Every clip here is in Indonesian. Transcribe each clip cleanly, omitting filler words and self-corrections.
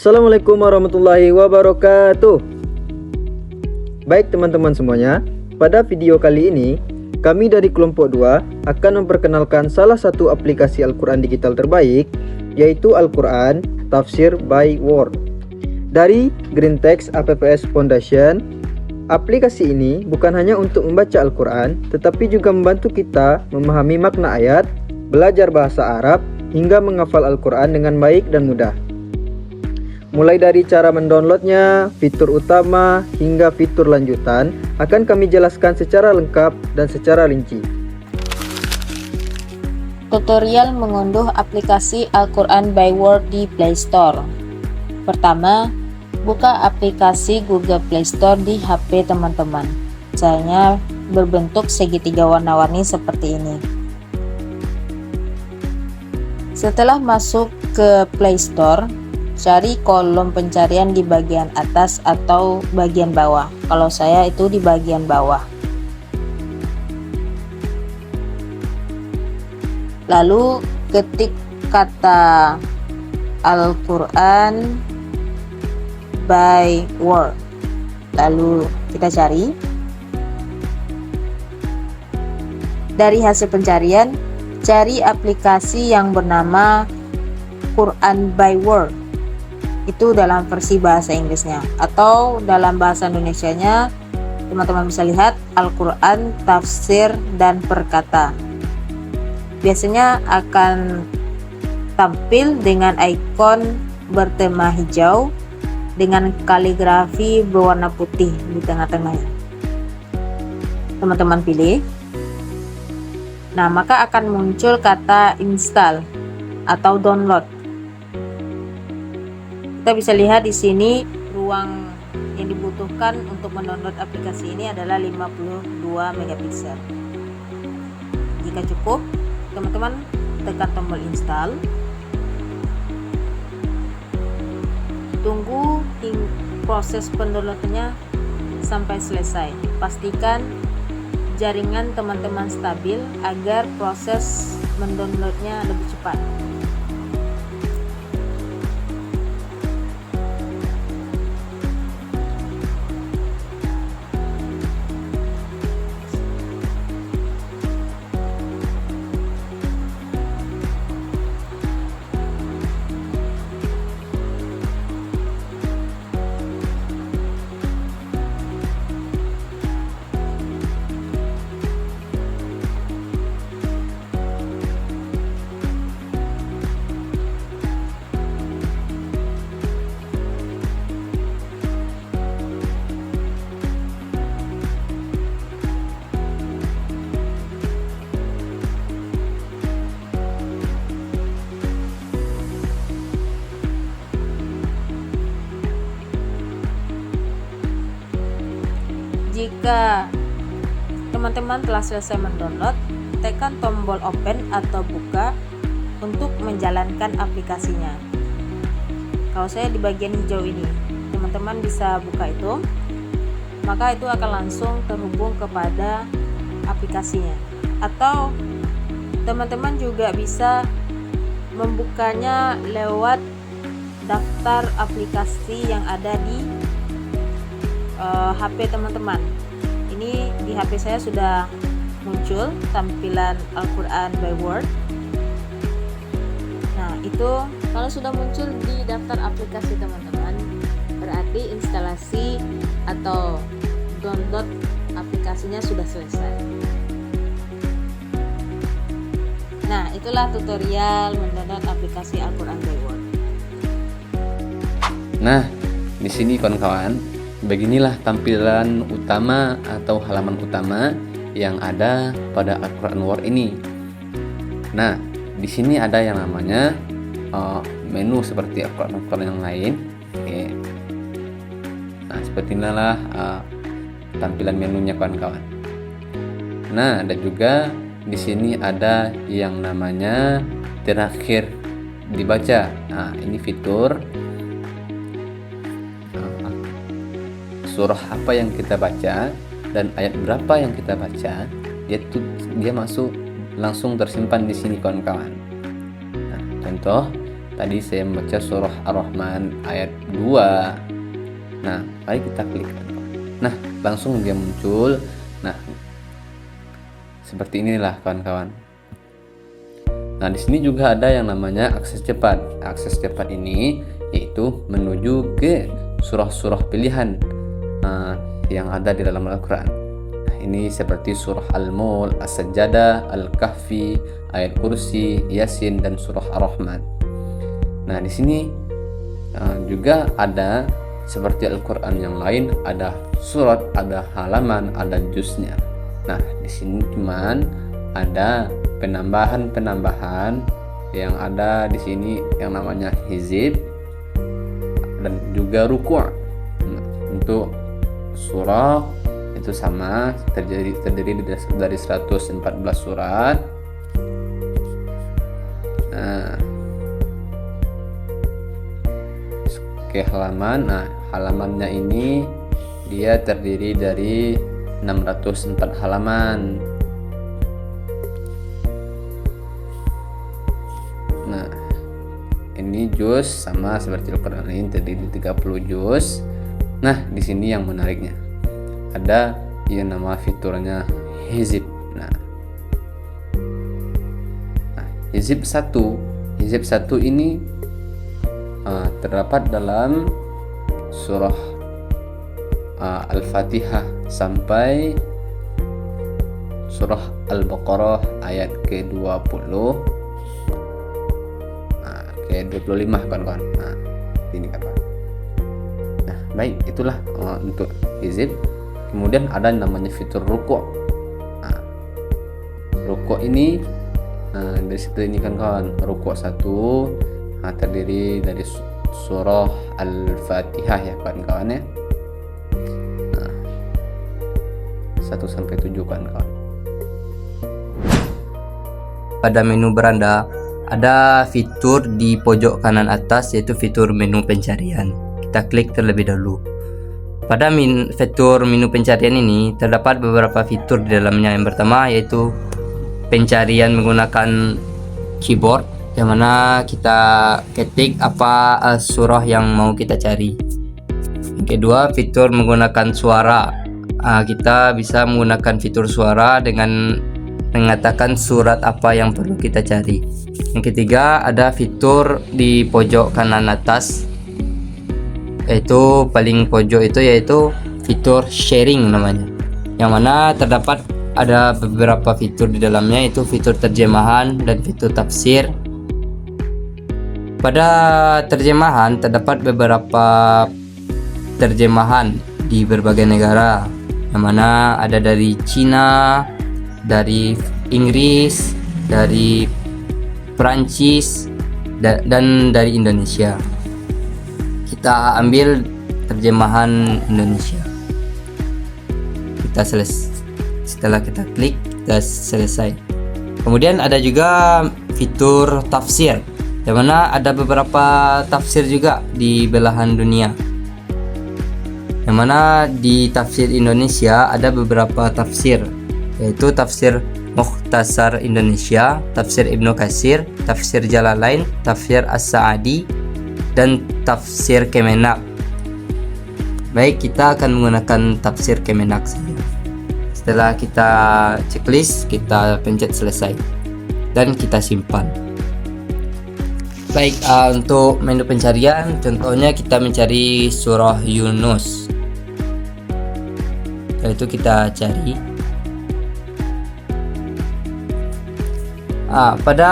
Assalamualaikum warahmatullahi wabarakatuh. Baik teman-teman semuanya, pada video kali ini kami dari kelompok 2 akan memperkenalkan salah satu aplikasi Al-Quran digital terbaik, yaitu Al-Quran Tafsir by Word dari Green Text APPS Foundation. Aplikasi ini bukan hanya untuk membaca Al-Quran, tetapi juga membantu kita memahami makna ayat, belajar bahasa Arab, hingga menghafal Al-Quran dengan baik dan mudah. Mulai dari cara mendownloadnya, fitur utama, hingga fitur lanjutan akan kami jelaskan secara lengkap dan secara rinci. Tutorial mengunduh aplikasi Al-Quran by Word di Play Store. Pertama, buka aplikasi Google Play Store di HP teman-teman. Caranya berbentuk segitiga warna-warni seperti ini. Setelah masuk ke Play Store, cari kolom pencarian di bagian atas atau bagian bawah. Kalau saya itu di bagian bawah. Lalu ketik kata Al-Quran by Word. Lalu kita cari. Dari hasil pencarian, cari aplikasi yang bernama Quran by Word. Itu dalam versi bahasa Inggrisnya, atau dalam bahasa Indonesianya teman-teman bisa lihat Al-Quran Tafsir dan Perkata. Biasanya akan tampil dengan ikon bertema hijau dengan kaligrafi berwarna putih di tengah-tengahnya. Teman-teman pilih. Nah, maka akan muncul kata install atau download. Kita bisa lihat di sini ruang yang dibutuhkan untuk mendownload aplikasi ini adalah 52 megapiksel. Jika cukup, teman-teman tekan tombol install. Tunggu proses pendownloadnya sampai selesai. Pastikan jaringan teman-teman stabil agar proses mendownloadnya lebih cepat. Jika teman-teman telah selesai mendownload, tekan tombol open atau buka untuk menjalankan aplikasinya. Kalau saya di bagian hijau ini, teman-teman bisa buka itu, maka itu akan langsung terhubung kepada aplikasinya. Atau teman-teman juga bisa membukanya lewat daftar aplikasi yang ada di HP teman-teman. Ini di HP saya sudah muncul tampilan Al-Quran by Word. Nah, itu kalau sudah muncul di daftar aplikasi teman-teman, berarti instalasi atau download aplikasinya sudah selesai. Nah, itulah tutorial mendownload aplikasi Al-Quran by Word. Nah, di sini kawan-kawan, beginilah tampilan utama atau halaman utama yang ada pada Al-Quran Word ini. Nah, di sini ada yang namanya menu seperti Al-Quran yang lain. Oke. Nah, seperti inilah tampilan menunya kawan-kawan. Nah, dan juga di sini ada yang namanya terakhir dibaca. Nah, ini fitur surah apa yang kita baca dan ayat berapa yang kita baca, dia masuk langsung tersimpan di sini kawan-kawan. Nah, contoh tadi saya membaca surah Ar-Rahman ayat 2. Nah, mari kita klik. Nah, langsung dia muncul. Nah, seperti inilah kawan-kawan. Nah, di sini juga ada yang namanya akses cepat. Akses cepat ini yaitu menuju ke surah-surah pilihan yang ada di dalam Al-Quran. Nah, ini seperti surah Al-Mulk, As-Sajdah, Al-Kahfi, ayat Kursi, Yasin, dan surah Ar-Rahman. Nah, di sini juga ada seperti Al-Quran yang lain, ada surat, ada halaman, ada juznya. Nah, di sini cuman ada penambahan yang ada di sini yang namanya hizib dan juga ruku'. Untuk surah itu sama, terdiri dari 114 surat. Nah, ke halaman. Nah, halamannya ini dia terdiri dari 604 halaman. Nah, ini juz sama seperti Al-Quran ini terdiri 30 juz. Nah, di sini yang menariknya ada yang nama fiturnya hizib. Nah, hizib 1 ini terdapat dalam surah Al-Fatihah sampai surah Al-Baqarah ayat ke-20 ke-25 kawan-kawan. Nah, ini kawan. Nah, baik, itulah untuk hizib. Kemudian ada namanya fitur ruku'. Nah, ruku' ini dari situ ini kan kawan, ruku' 1 terdiri dari surah Al-Fatihah ya kawan-kawan ya. Nah, 1 sampai 7 kawan-kawan. Pada menu beranda ada fitur di pojok kanan atas yaitu fitur menu pencarian. Kita klik terlebih dahulu. Pada fitur menu pencarian ini terdapat beberapa fitur di dalamnya. Yang pertama yaitu pencarian menggunakan keyboard, yang mana kita ketik apa surah yang mau kita cari. Yang kedua, fitur menggunakan suara. Kita bisa menggunakan fitur suara dengan mengatakan surat apa yang perlu kita cari. Yang ketiga, ada fitur di pojok kanan atas, yaitu paling pojok yaitu fitur sharing namanya, yang mana terdapat ada beberapa fitur di dalamnya, yaitu fitur terjemahan dan fitur tafsir. Pada terjemahan terdapat beberapa terjemahan di berbagai negara, yang mana ada dari Cina, dari Inggris, dari Prancis, dan dari Indonesia. Kita ambil terjemahan Indonesia. Setelah kita klik, kita selesai. Kemudian ada juga fitur tafsir, yang mana ada beberapa tafsir juga di belahan dunia. Yang mana di tafsir Indonesia ada beberapa tafsir, yaitu tafsir Mukhtasar Indonesia, tafsir Ibnu Katsir, tafsir Jalalain, tafsir As-Sa'di, dan tafsir Kemenak. Baik, kita akan menggunakan tafsir Kemenak saja. Setelah kita checklist, kita pencet selesai dan kita simpan. Baik, untuk menu pencarian, contohnya kita mencari surah Yunus. Setelah itu kita cari. Pada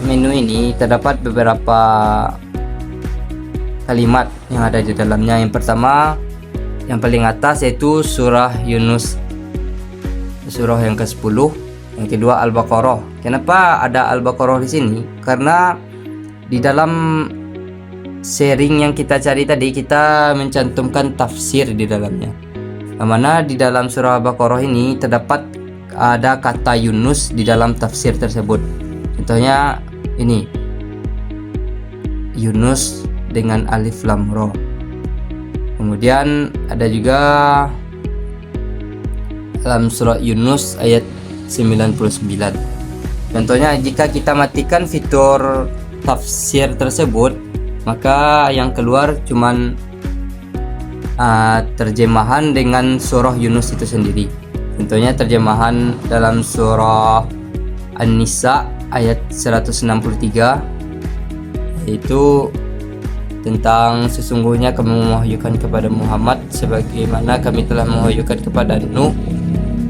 menu ini terdapat beberapa kalimat yang ada di dalamnya. Yang pertama, yang paling atas yaitu surah Yunus, surah yang ke-10. Yang kedua Al-Baqarah. Kenapa ada Al-Baqarah di sini? Karena di dalam sharing yang kita cari tadi, kita mencantumkan tafsir di dalamnya. Yang mana di dalam surah Al-Baqarah ini terdapat ada kata Yunus di dalam tafsir tersebut. Contohnya ini, Yunus dengan alif lam ra. Kemudian ada juga dalam surah Yunus ayat 99. Contohnya jika kita matikan fitur tafsir tersebut, maka yang keluar cuman terjemahan dengan surah Yunus itu sendiri. Contohnya terjemahan dalam surah An-Nisa ayat 163, yaitu tentang sesungguhnya kami mewahyukan kepada Muhammad sebagaimana kami telah mewahyukan kepada Nuh,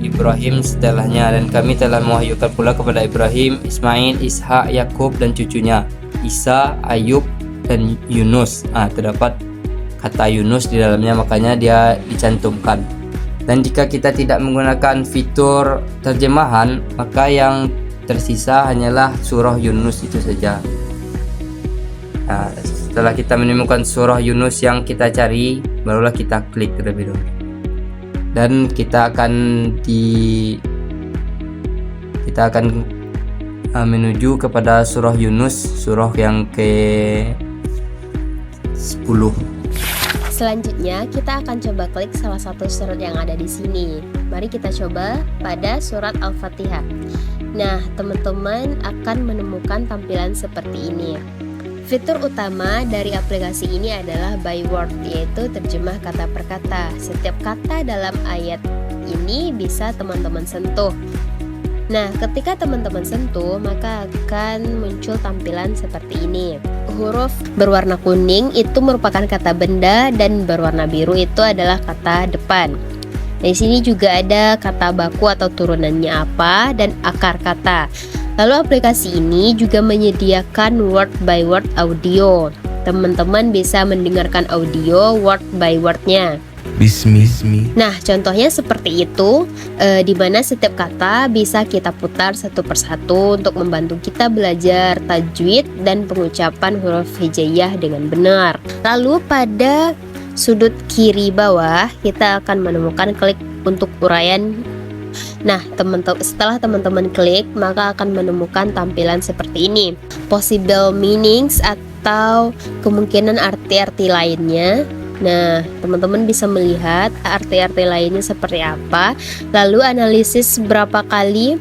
Ibrahim setelahnya, dan kami telah mewahyukan pula kepada Ibrahim, Ismail, Ishak, Yakub dan cucunya, Isa, Ayub dan Yunus. Terdapat kata Yunus di dalamnya, makanya dia dicantumkan. Dan jika kita tidak menggunakan fitur terjemahan, maka yang tersisa hanyalah surah Yunus itu saja. Setelah kita menemukan surah Yunus yang kita cari, barulah kita klik terlebih dahulu. Dan kita akan menuju kepada surah Yunus, surah yang ke-10. Selanjutnya, kita akan coba klik salah satu surat yang ada di sini. Mari kita coba pada surat Al-Fatihah. Nah, teman-teman akan menemukan tampilan seperti ini. Fitur utama dari aplikasi ini adalah by word, yaitu terjemah kata per kata. Setiap kata dalam ayat ini bisa teman-teman sentuh. Nah, ketika teman-teman sentuh, maka akan muncul tampilan seperti ini. Huruf berwarna kuning itu merupakan kata benda dan berwarna biru itu adalah kata depan. Di sini juga ada kata baku atau turunannya apa dan akar kata. Lalu aplikasi ini juga menyediakan word by word audio. Teman-teman bisa mendengarkan audio word by wordnya. Bismi. Nah, contohnya seperti itu, di mana setiap kata bisa kita putar satu persatu untuk membantu kita belajar tajwid dan pengucapan huruf hijaiyah dengan benar. Lalu pada sudut kiri bawah kita akan menemukan klik untuk uraian. Nah, setelah teman-teman klik, maka akan menemukan tampilan seperti ini. Possible meanings atau kemungkinan arti-arti lainnya. Nah, teman-teman bisa melihat arti-arti lainnya seperti apa. Lalu analisis berapa kali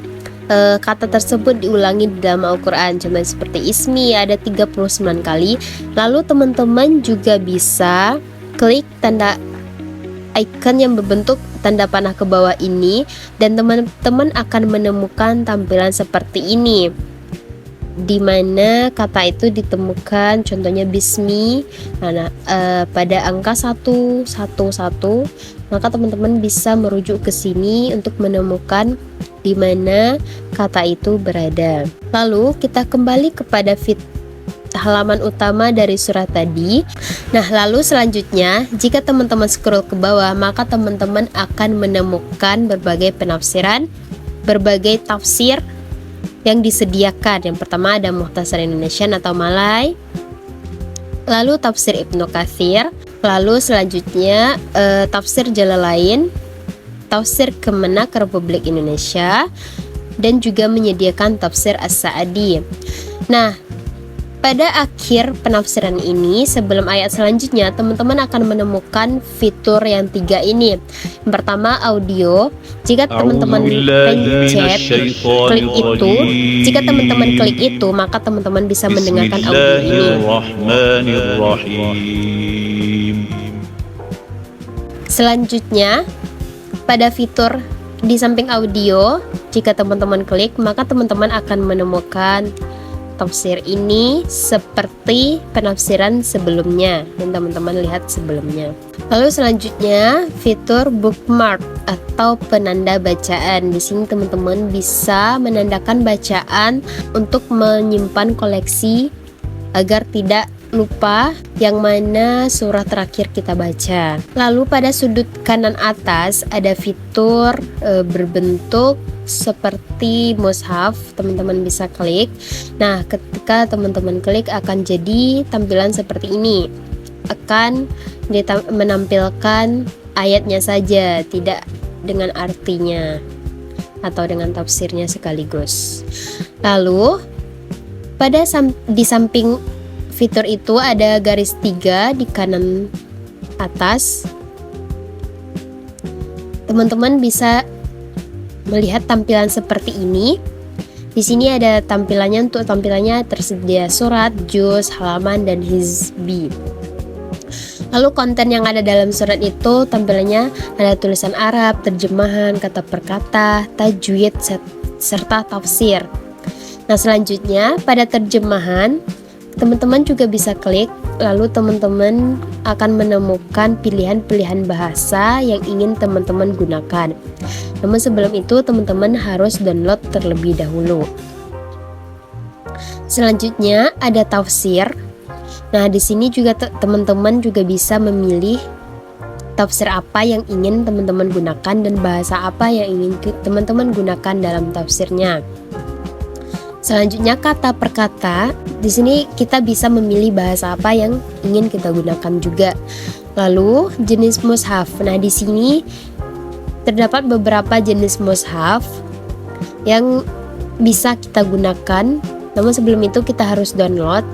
kata tersebut diulangi di dalam Al-Quran. Contohnya seperti ismi ada 39 kali. Lalu teman-teman juga bisa klik tanda icon yang berbentuk tanda panah ke bawah ini, dan teman-teman akan menemukan tampilan seperti ini, di mana kata itu ditemukan, contohnya bismi. Pada angka 111, maka teman-teman bisa merujuk ke sini untuk menemukan di mana kata itu berada. Lalu kita kembali kepada halaman utama dari surat tadi. Nah, lalu selanjutnya jika teman-teman scroll ke bawah, maka teman-teman akan menemukan berbagai penafsiran, berbagai tafsir yang disediakan. Yang pertama ada Mukhtasar Indonesian atau Malay, lalu tafsir Ibnu Katsir, lalu selanjutnya tafsir Jalalain, tafsir Kemenak Republik Indonesia, dan juga menyediakan tafsir As-Sa'di. Nah, pada akhir penafsiran ini, sebelum ayat selanjutnya, teman-teman akan menemukan fitur yang 3 ini. Yang pertama audio. Jika teman-teman pencet klik itu, jika teman-teman klik itu, maka teman-teman bisa mendengarkan audio ini. Selanjutnya, pada fitur di samping audio, jika teman-teman klik, maka teman-teman akan menemukan tafsir ini seperti penafsiran sebelumnya yang teman-teman lihat sebelumnya. Lalu selanjutnya fitur bookmark atau penanda bacaan. Di sini teman-teman bisa menandakan bacaan untuk menyimpan koleksi agar tidak lupa yang mana surah terakhir kita baca. Lalu pada sudut kanan atas ada fitur berbentuk seperti mushaf, teman-teman bisa klik. Nah, ketika teman-teman klik akan jadi tampilan seperti ini. Akan menampilkan ayatnya saja, tidak dengan artinya atau dengan tafsirnya sekaligus. Lalu di samping fitur itu ada garis 3 di kanan atas. Teman-teman bisa melihat tampilan seperti ini. Di sini ada tampilannya, untuk tampilannya tersedia surat, juz, halaman, dan hizbi. Lalu konten yang ada dalam surat itu tampilannya ada tulisan Arab, terjemahan, kata per kata, tajwid, serta tafsir. Nah, selanjutnya pada terjemahan, teman-teman juga bisa klik, lalu teman-teman akan menemukan pilihan-pilihan bahasa yang ingin teman-teman gunakan. Namun sebelum itu teman-teman harus download terlebih dahulu. Selanjutnya ada tafsir. Nah, di sini juga teman-teman juga bisa memilih tafsir apa yang ingin teman-teman gunakan dan bahasa apa yang ingin teman-teman gunakan dalam tafsirnya. Selanjutnya kata per kata. Di sini kita bisa memilih bahasa apa yang ingin kita gunakan juga. Lalu jenis mushaf. Nah, di sini terdapat beberapa jenis mushaf yang bisa kita gunakan. Namun sebelum itu kita harus download.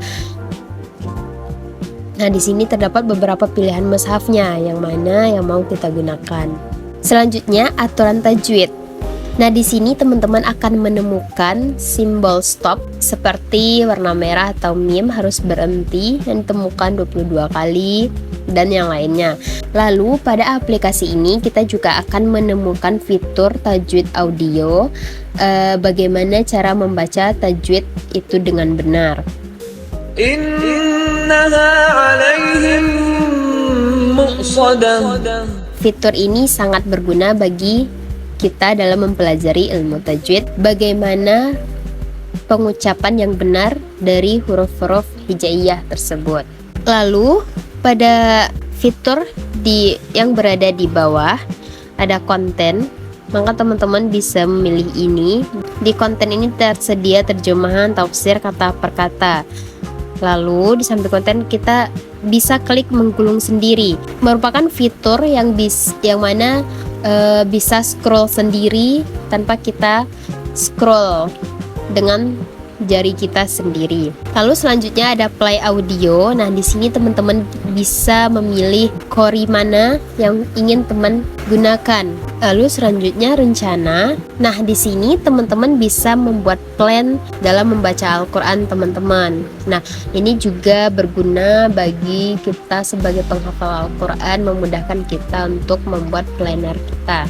Nah, di sini terdapat beberapa pilihan mushafnya, yang mana yang mau kita gunakan. Selanjutnya aturan tajwid. Nah, di sini teman-teman akan menemukan simbol stop seperti warna merah atau mim harus berhenti dan ditemukan 22 kali dan yang lainnya. Lalu pada aplikasi ini kita juga akan menemukan fitur tajwid audio, bagaimana cara membaca tajwid itu dengan benar. Fitur ini sangat berguna bagi kita dalam mempelajari ilmu tajwid, bagaimana pengucapan yang benar dari huruf-huruf hijaiyah tersebut. Lalu pada fitur yang berada di bawah ada konten, maka teman-teman bisa memilih ini. Di konten ini tersedia terjemahan, tafsir, kata per kata. Lalu di samping konten kita bisa klik menggulung sendiri, merupakan fitur yang mana bisa scroll sendiri tanpa kita scroll dengan jari kita sendiri. Lalu selanjutnya ada play audio. Nah, di sini teman-teman bisa memilih qori mana yang ingin teman gunakan. Lalu selanjutnya rencana. Nah, di sini teman-teman bisa membuat plan dalam membaca Al-Qur'an teman-teman. Nah, ini juga berguna bagi kita sebagai penghafal Al-Qur'an, memudahkan kita untuk membuat planner kita.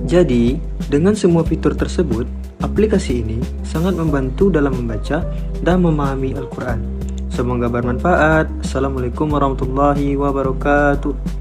Jadi, dengan semua fitur tersebut, aplikasi ini sangat membantu dalam membaca dan memahami Al-Quran. Semoga bermanfaat. Assalamualaikum warahmatullahi wabarakatuh.